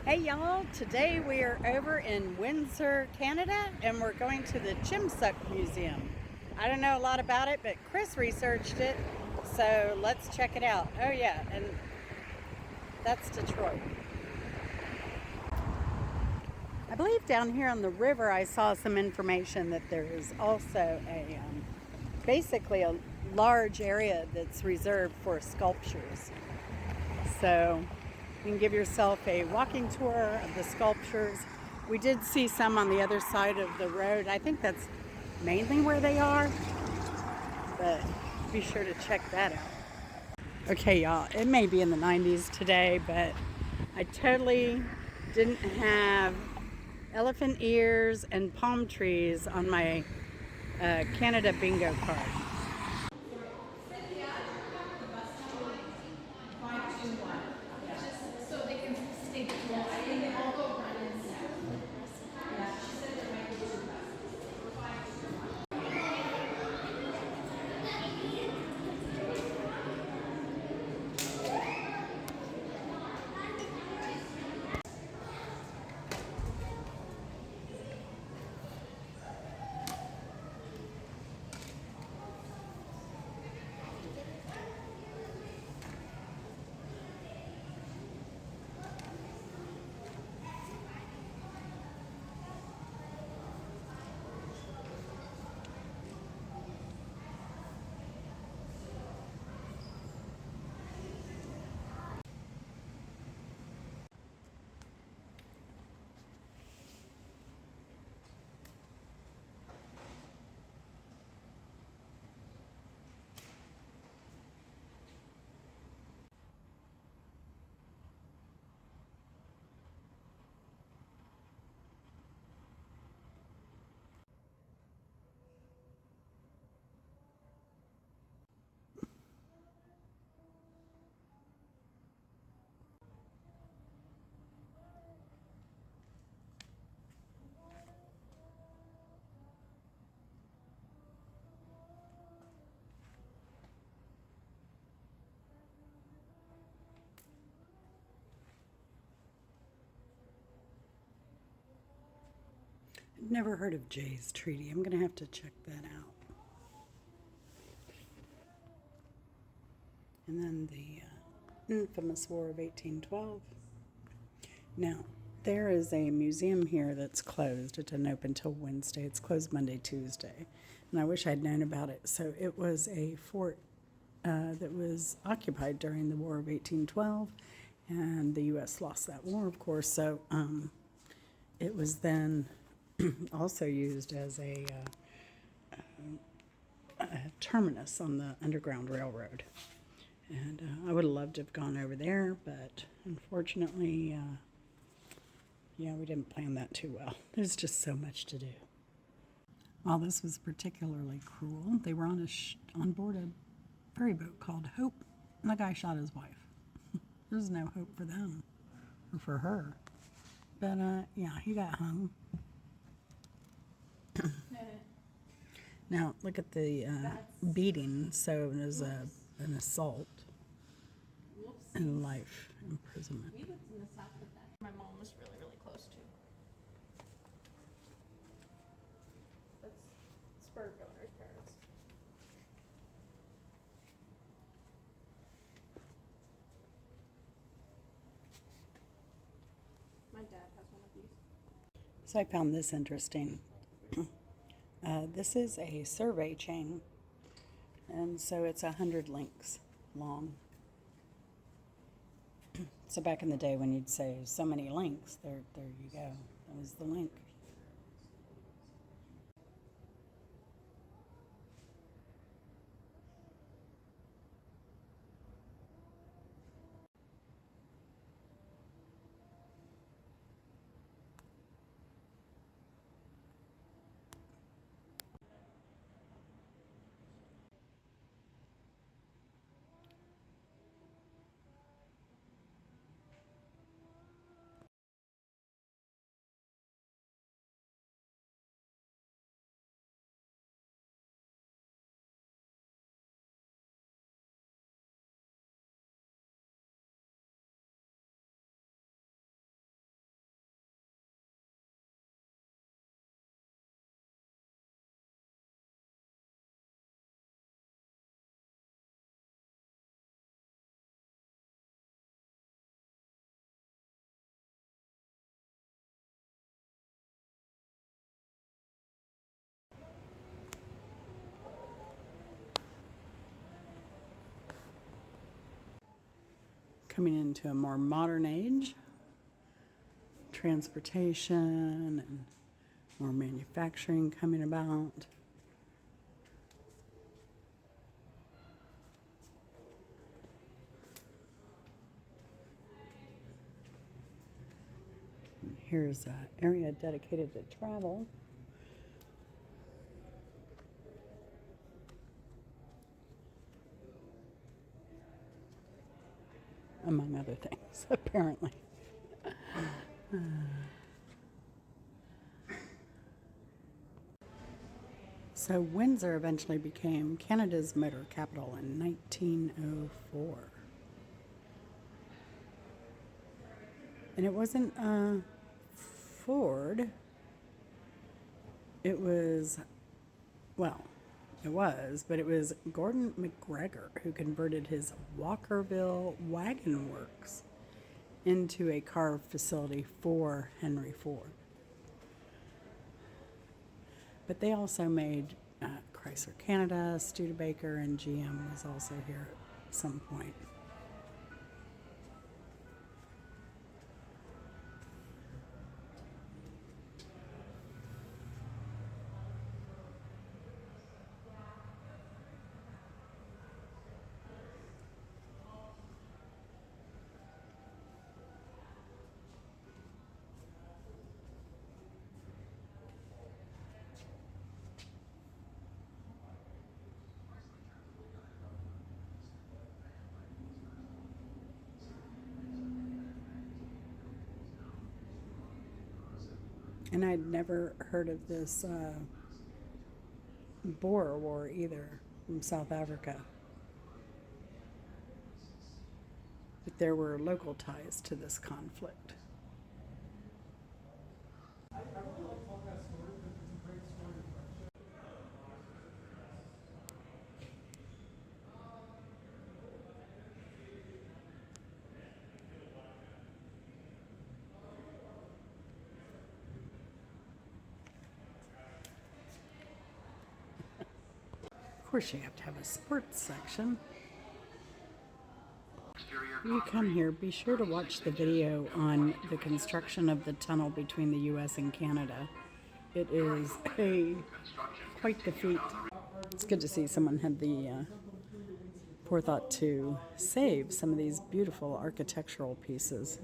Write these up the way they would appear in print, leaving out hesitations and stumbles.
Hey y'all, today we are over in Windsor, Canada, and we're going to the Chimczuk Museum. I don't know a lot about it, but Chris researched it, so let's check it out. Oh yeah, and that's Detroit. I believe down here on the river I saw some information that there is also basically a large area that's reserved for sculptures. So you can give yourself a walking tour of the sculptures. We did see some on the other side of the road. I think that's mainly where they are, but be sure to check that out. Okay, y'all, it may be in the 90s today, but I totally didn't have elephant ears and palm trees on my Canada bingo card. Never heard of Jay's Treaty. I'm going to have to check that out. And then the infamous War of 1812. Now, there is a museum here that's closed. It doesn't open until Wednesday. It's closed Monday, Tuesday. And I wish I'd known about it. So it was a fort that was occupied during the War of 1812. And the U.S. lost that war, of course. So it was then also used as a terminus on the Underground Railroad. And I would have loved to have gone over there, but unfortunately, yeah, we didn't plan that too well. There's just so much to do. Well, this was particularly cruel. They were on board a ferry boat called Hope, and the guy shot his wife. There's no hope for them, or for her. But yeah, he got hung. Now, look at the beating. So it was an assault and life imprisonment. We lived in the south of that. My mom was really, really close to. That's Spur Governor's parents. My dad has one of these. So I found this interesting. This is a survey chain, and so it's 100 links long. So back in the day when you'd say so many links, there you go. That was the link. coming into a more modern age. Transportation and more manufacturing coming about. Here's an area dedicated to travel. Among other things, apparently. So Windsor eventually became Canada's motor capital in 1904. And it wasn't Ford. It was, well, it was, but it was Gordon McGregor who converted his Walkerville Wagon Works into a car facility for Henry Ford. But they also made Chrysler Canada, Studebaker, and GM was also here at some point. And I'd never heard of this Boer War either from South Africa. But there were local ties to this conflict. Of course, you have to have a sports section. When you come here, be sure to watch the video on the construction of the tunnel between the U.S. and Canada. It is quite the feat. It's good to see someone had the forethought to save some of these beautiful architectural pieces.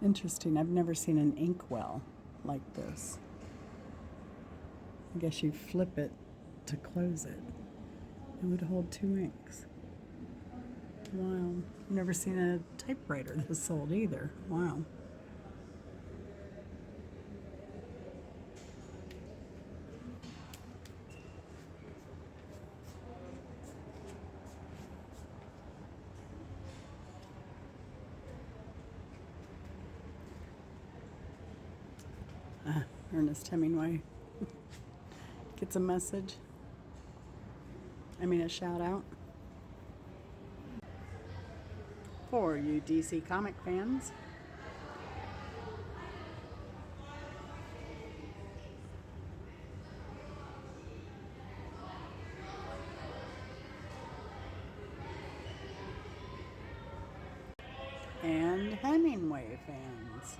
Interesting. I've never seen an inkwell like this. I guess you flip it to close it. It would hold 2 inks. Wow. I've never seen a typewriter this old either. Wow. Ernest Hemingway gets a message. A shout out. For you DC comic fans. And Hemingway fans.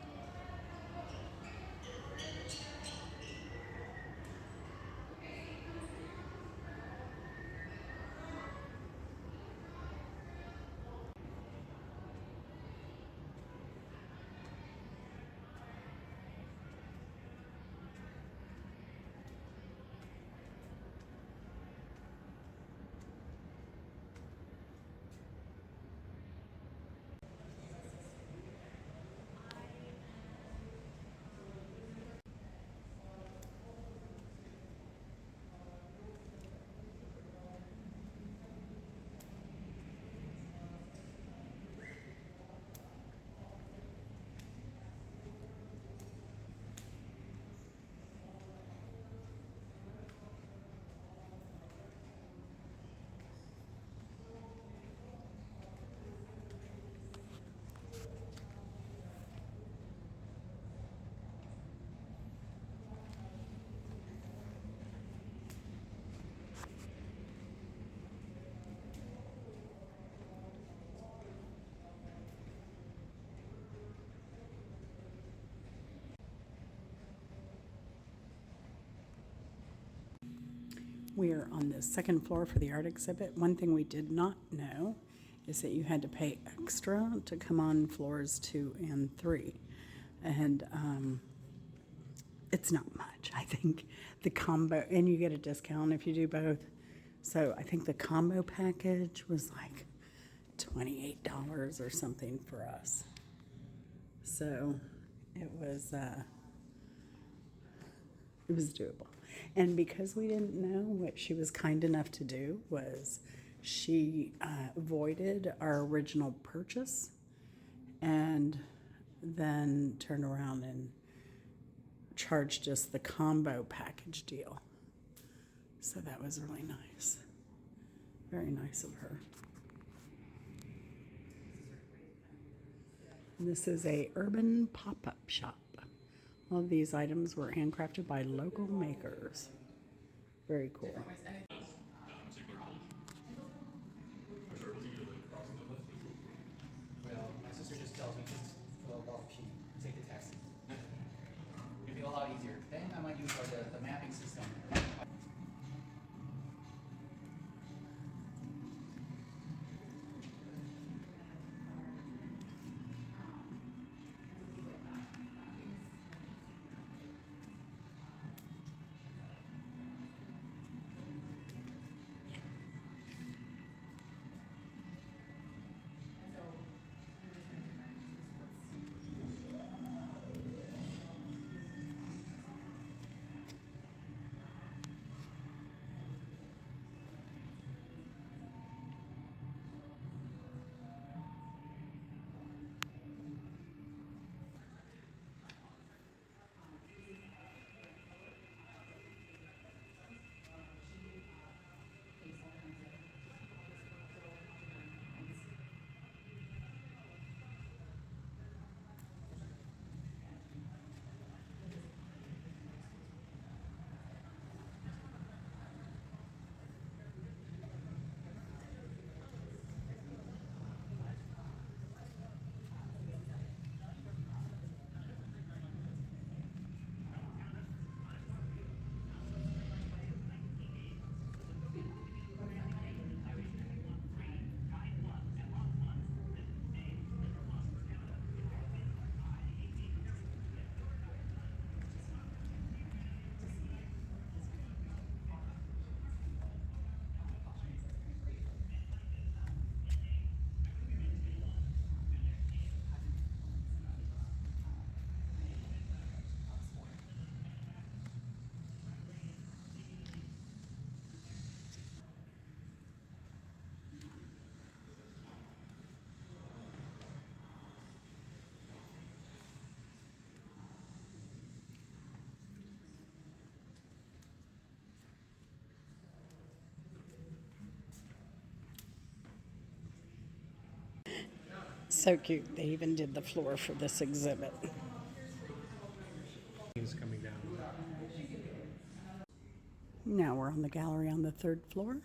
We're on the second floor for the art exhibit. One thing we did not know is that you had to pay extra to come on floors 2 and 3. And it's not much. I think the combo, and you get a discount if you do both. So I think the combo package was like $28 or something for us. So it was doable. And because we didn't know, what she was kind enough to do was she voided our original purchase and then turned around and charged us the combo package deal. So that was really nice. Very nice of her. And this is a urban pop-up shop. All of these items were handcrafted by local makers. Very cool. Well, my sister just tells me just well, P, take the taxi. It'd be a lot easier. Then I might use like the mapping system. So cute. They even did the floor for this exhibit. Things coming down. Now we're on the gallery on the third floor.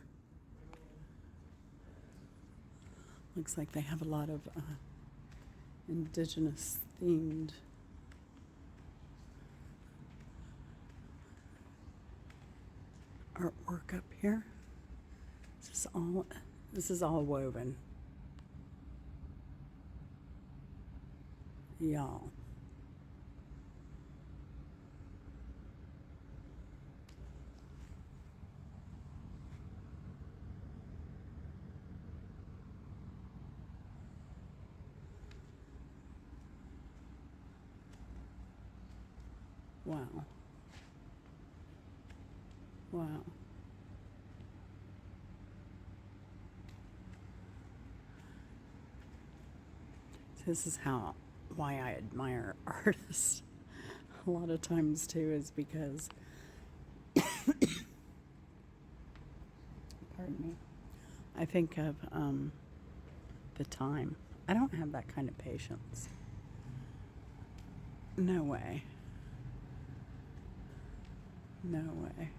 Looks like they have a lot of indigenous themed artwork up here. This is all woven. Y'all. Wow. Wow. This is why I admire artists a lot of times too, is because pardon me, I think of the time. I don't have that kind of patience. No way. No way.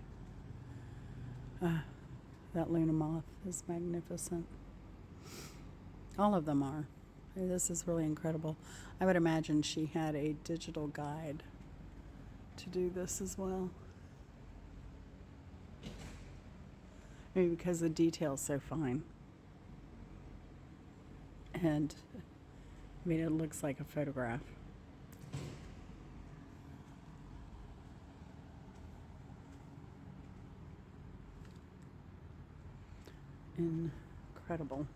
That Luna moth is magnificent. All of them are. This is really incredible. I would imagine she had a digital guide to do this as well. Maybe because the detail's so fine. And, I mean, it looks like a photograph. Incredible.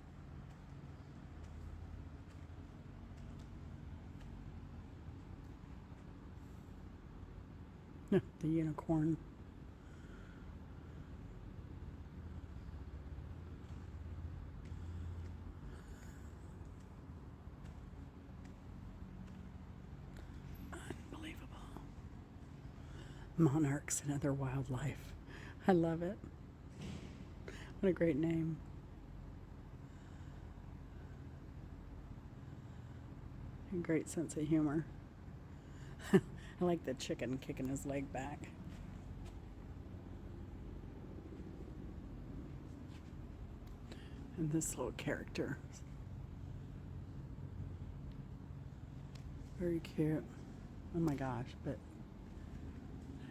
The unicorn. Unbelievable. Monarchs and other wildlife. I love it. What a great name. A great sense of humor. I like the chicken kicking his leg back. And this little character. Very cute. Oh my gosh, but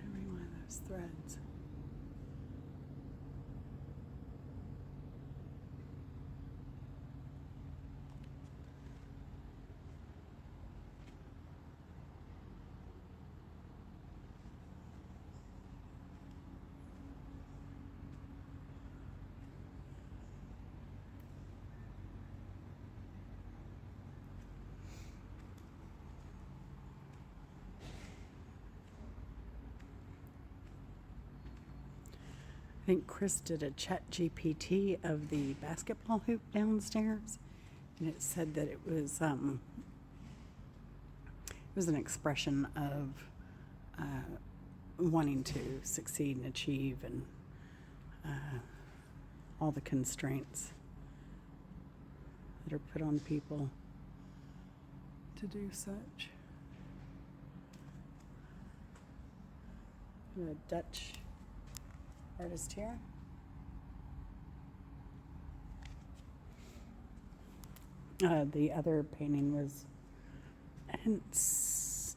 every one of those threads. I think Chris did a chat GPT of the basketball hoop downstairs, and it said that it was an expression of wanting to succeed and achieve, and all the constraints that are put on people to do such. A Dutch artist here. The other painting was, I didn't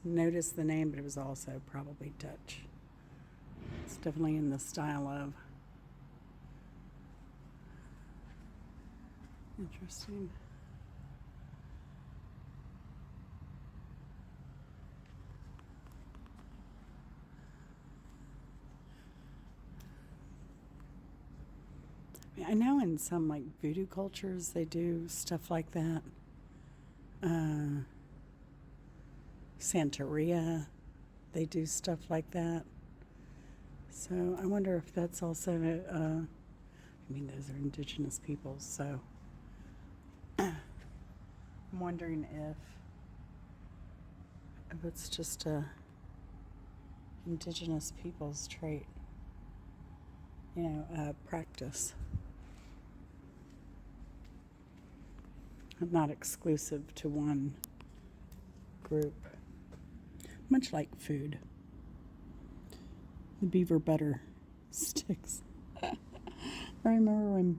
notice the name, but it was also probably Dutch. It's definitely in the style of. Interesting. I know in some like voodoo cultures they do stuff like that. Santeria, they do stuff like that. So I wonder if that's also, I mean, those are indigenous peoples, so I'm wondering if it's just a indigenous people's trait, practice. not exclusive to one group. Much like food. The beaver butter sticks. I remember when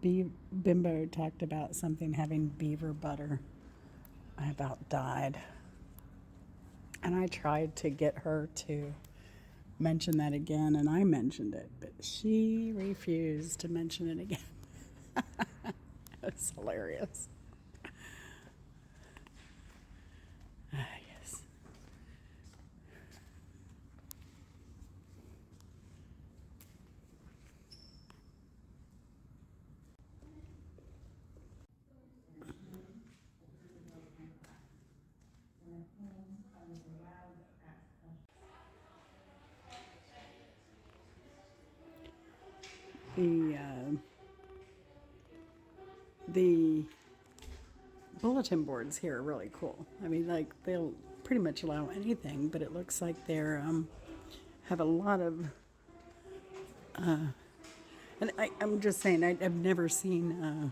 Bimbo talked about something having beaver butter. I about died. And I tried to get her to mention that again, and I mentioned it, but she refused to mention it again. It's hilarious. Yes. The bulletin boards here are really cool. I mean, like, they'll pretty much allow anything, but it looks like they're have a lot of and I'm just saying, I've never seen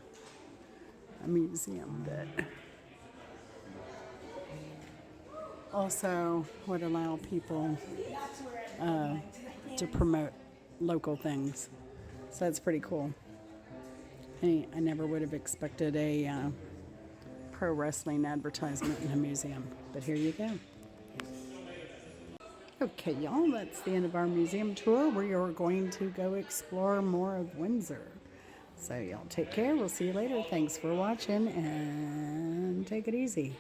a museum that also would allow people to promote local things. So that's pretty cool. I never would have expected a pro wrestling advertisement in a museum, but here you go. Okay, y'all, that's the end of our museum tour. We are going to go explore more of Windsor. So y'all take care. We'll see you later. Thanks for watching, and take it easy.